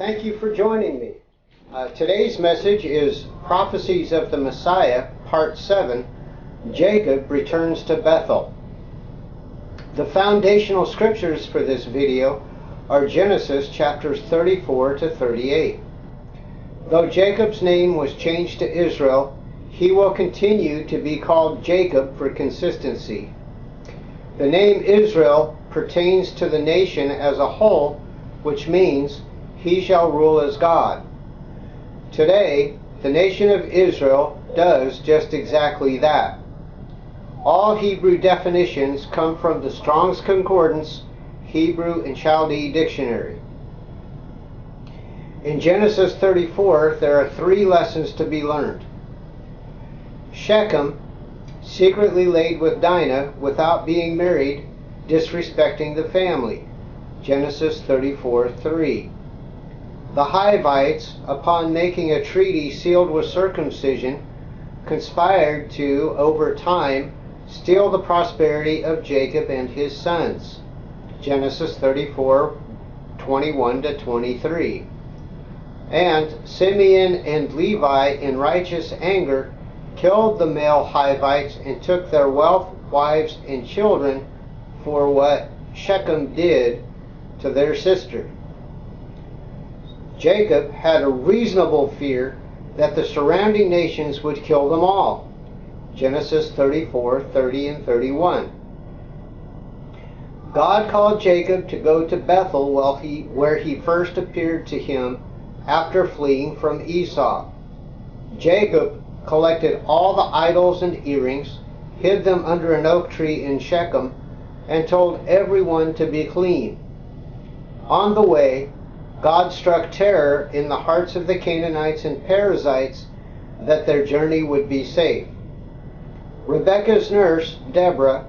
Thank you for joining me. Today's message is Prophecies of the Messiah, Part 7, Jacob Returns to Bethel. The foundational scriptures for this video are Genesis chapters 34 to 38. Though Jacob's name was changed to Israel, he will continue to be called Jacob for consistency. The name Israel pertains to the nation as a whole, which means he shall rule as God. Today, the nation of Israel does just exactly that. All Hebrew definitions come from the Strong's Concordance, Hebrew and Chaldee Dictionary. In Genesis 34, there are 3 lessons to be learned. Shechem secretly laid with Dinah without being married, disrespecting the family. Genesis 34:3. The Hivites, upon making a treaty sealed with circumcision, conspired to, over time, steal the prosperity of Jacob and his sons. Genesis 34:21 to 23. And Simeon and Levi, in righteous anger, killed the male Hivites and took their wealth, wives, and children for what Shechem did to their sister. Jacob had a reasonable fear that the surrounding nations would kill them all. Genesis 34:30 and 31. God called Jacob to go to Bethel where he first appeared to him after fleeing from Esau. Jacob collected all the idols and earrings, hid them under an oak tree in Shechem, and told everyone to be clean. On the way, God struck terror in the hearts of the Canaanites and Perizzites that their journey would be safe. Rebekah's nurse, Deborah,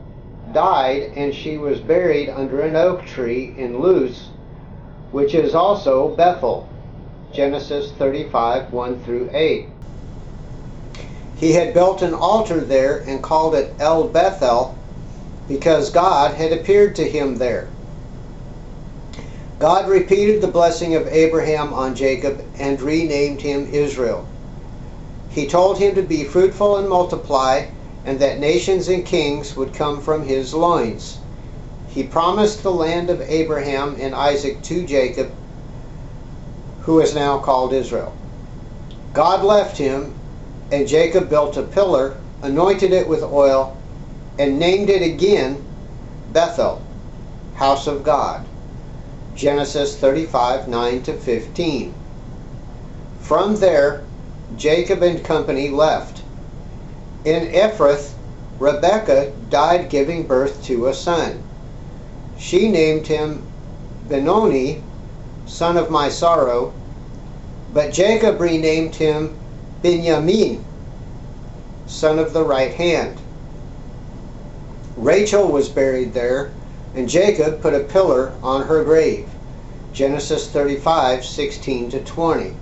died, and she was buried under an oak tree in Luz, which is also Bethel. Genesis 35:1 through 8. He had built an altar there and called it El Bethel because God had appeared to him there. God repeated the blessing of Abraham on Jacob and renamed him Israel. He told him to be fruitful and multiply, and that nations and kings would come from his loins. He promised the land of Abraham and Isaac to Jacob, who is now called Israel. God left him, and Jacob built a pillar, anointed it with oil, and named it again Bethel, house of God. Genesis 35:9 to 15. From there, Jacob and company left. In Ephrath, Rebekah died giving birth to a son. She named him Benoni, son of my sorrow, but Jacob renamed him Benjamin, son of the right hand. Rachel was buried there, and Jacob put a pillar on her grave. Genesis 35:16 to 20.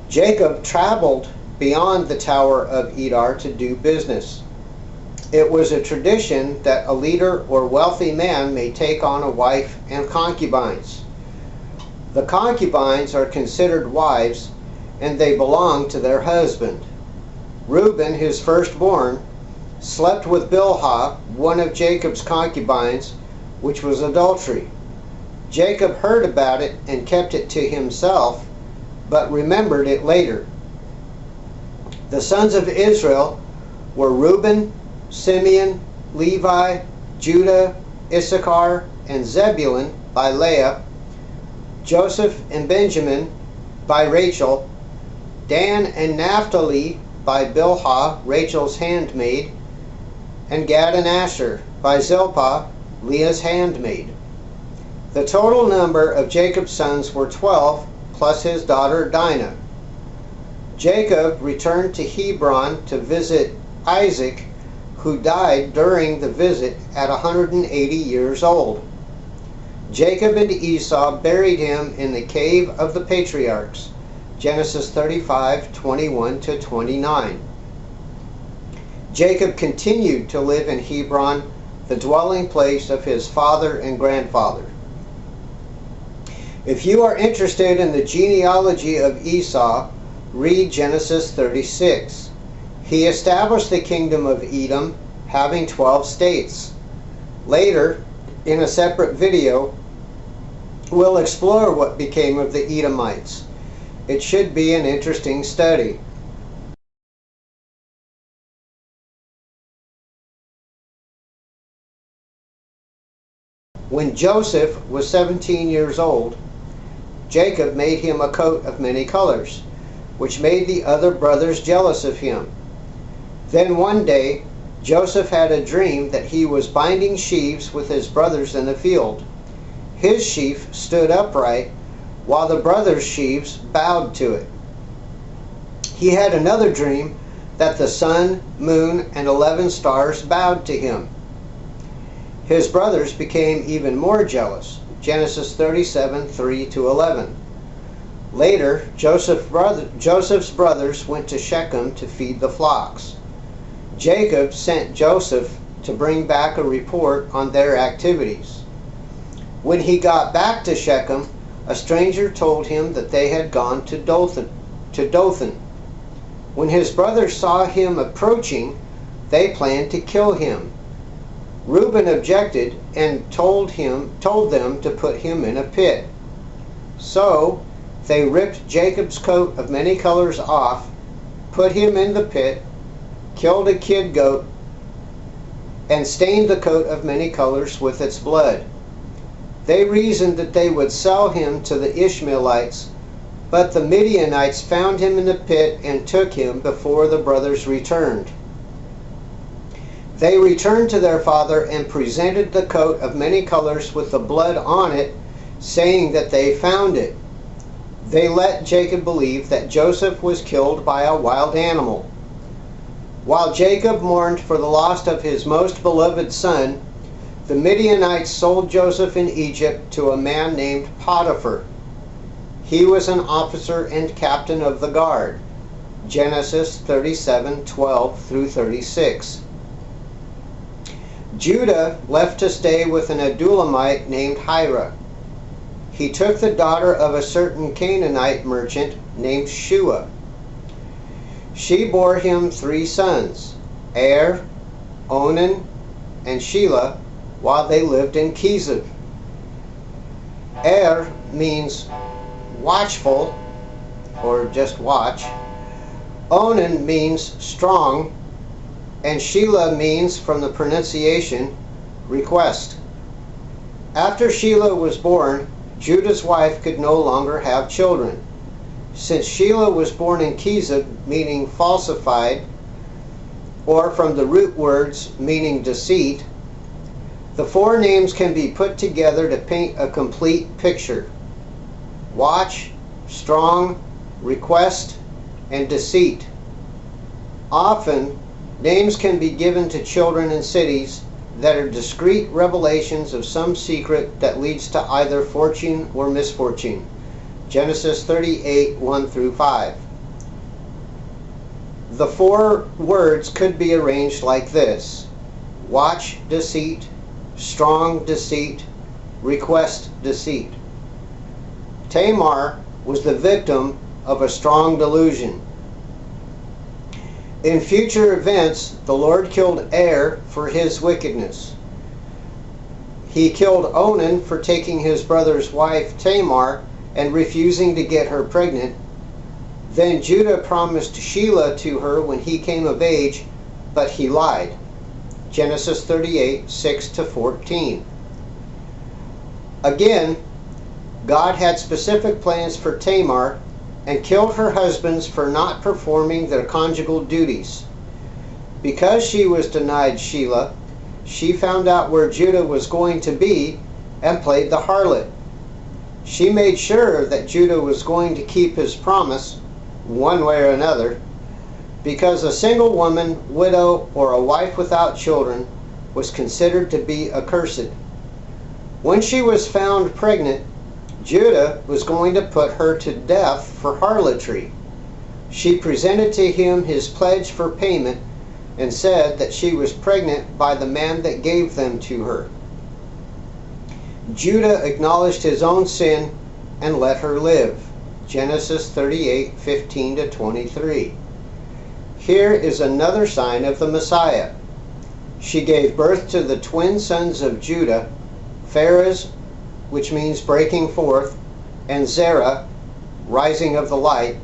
Jacob traveled beyond the Tower of Edar to do business. It was a tradition that a leader or wealthy man may take on a wife and concubines. The concubines are considered wives, and they belong to their husband. Reuben, his firstborn, slept with Bilhah, one of Jacob's concubines, which was adultery. Jacob heard about it and kept it to himself, but remembered it later. The sons of Israel were Reuben, Simeon, Levi, Judah, Issachar, and Zebulun by Leah, Joseph and Benjamin by Rachel, Dan and Naphtali by Bilhah, Rachel's handmaid, and Gad and Asher by Zilpah, Leah's handmaid. The total number of Jacob's sons were 12, plus his daughter Dinah. Jacob returned to Hebron to visit Isaac, who died during the visit at 180 years old. Jacob and Esau buried him in the cave of the patriarchs. Genesis 35:21 to 29. Jacob continued to live in Hebron, the dwelling place of his father and grandfather. If you are interested in the genealogy of Esau, read Genesis 36. He established the kingdom of Edom, having 12 states. Later, in a separate video, we'll explore what became of the Edomites. It should be an interesting study. When Joseph was 17 years old, Jacob made him a coat of many colors, which made the other brothers jealous of him. Then one day, Joseph had a dream that he was binding sheaves with his brothers in the field. His sheaf stood upright, while the brothers' sheaves bowed to it. He had another dream that the sun, moon, and 11 stars bowed to him. His brothers became even more jealous. Genesis 37, 3-11. Later, Joseph's brothers went to Shechem to feed the flocks. Jacob sent Joseph to bring back a report on their activities. When he got back to Shechem, a stranger told him that they had gone to Dothan. When his brothers saw him approaching, they planned to kill him. Reuben objected and told them to put him in a pit. So they ripped Jacob's coat of many colors off, put him in the pit, killed a kid goat, and stained the coat of many colors with its blood. They reasoned that they would sell him to the Ishmaelites, but the Midianites found him in the pit and took him before the brothers returned. They returned to their father and presented the coat of many colors with the blood on it, saying that they found it. They let Jacob believe that Joseph was killed by a wild animal. While Jacob mourned for the loss of his most beloved son, the Midianites sold Joseph in Egypt to a man named Potiphar. He was an officer and captain of the guard. Genesis 37, 12-36. Judah left to stay with an Adullamite named Hira. He took the daughter of a certain Canaanite merchant named Shua. She bore him 3 sons, Er, Onan, and Shelah, while they lived in Keziv. Er means watchful, or just watch. Onan means strong, and Shelah means, from the pronunciation, request. After Shelah was born, Judah's wife could no longer have children. Since Shelah was born in Keziv, meaning falsified, or from the root words meaning deceit, the 4 names can be put together to paint a complete picture. Watch, strong, request, and deceit. Often, names can be given to children in cities that are discreet revelations of some secret that leads to either fortune or misfortune. Genesis 38, 1-5. The 4 words could be arranged like this: watch, deceit; strong, deceit; request, deceit. Tamar was the victim of a strong delusion. In future events, the Lord killed Er for his wickedness. He killed Onan for taking his brother's wife Tamar and refusing to get her pregnant. Then Judah promised Shelah to her when he came of age, but he lied. Genesis 38, 6-14. Again, God had specific plans for Tamar and killed her husbands for not performing their conjugal duties. Because she was denied Shelah, she found out where Judah was going to be and played the harlot. She made sure that Judah was going to keep his promise, one way or another, because a single woman, widow, or a wife without children was considered to be accursed. When she was found pregnant, Judah was going to put her to death for harlotry. She presented to him his pledge for payment and said that she was pregnant by the man that gave them to her. Judah acknowledged his own sin and let her live. Genesis 38:15-23. Here is another sign of the Messiah. She gave birth to the twin sons of Judah, Pharez, which means breaking forth, and Zerah, rising of the light,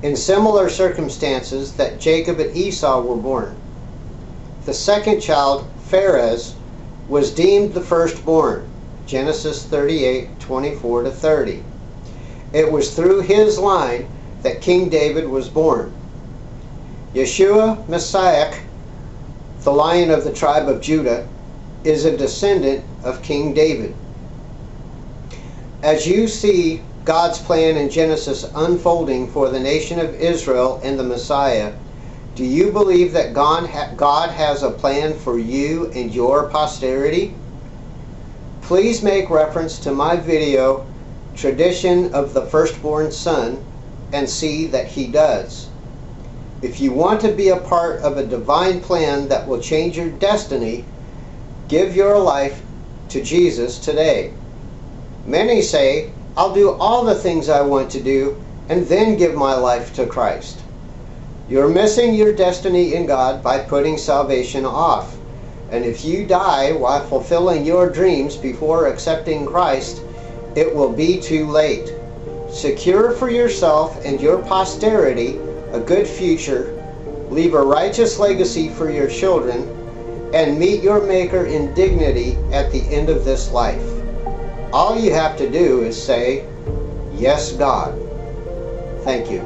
in similar circumstances that Jacob and Esau were born. The second child, Pharez, was deemed the firstborn. Genesis 38:24-30. It was through his line that King David was born. Yeshua Messiah, the Lion of the tribe of Judah, is a descendant of King David. As you see God's plan in Genesis unfolding for the nation of Israel and the Messiah, do you believe that God has a plan for you and your posterity? Please make reference to my video, Tradition of the Firstborn Son, and see that he does. If you want to be a part of a divine plan that will change your destiny, give your life to Jesus today. Many say, I'll do all the things I want to do and then give my life to Christ. You're missing your destiny in God by putting salvation off. And if you die while fulfilling your dreams before accepting Christ, it will be too late. Secure for yourself and your posterity a good future, leave a righteous legacy for your children, and meet your Maker in dignity at the end of this life. All you have to do is say, "Yes, God." Thank you.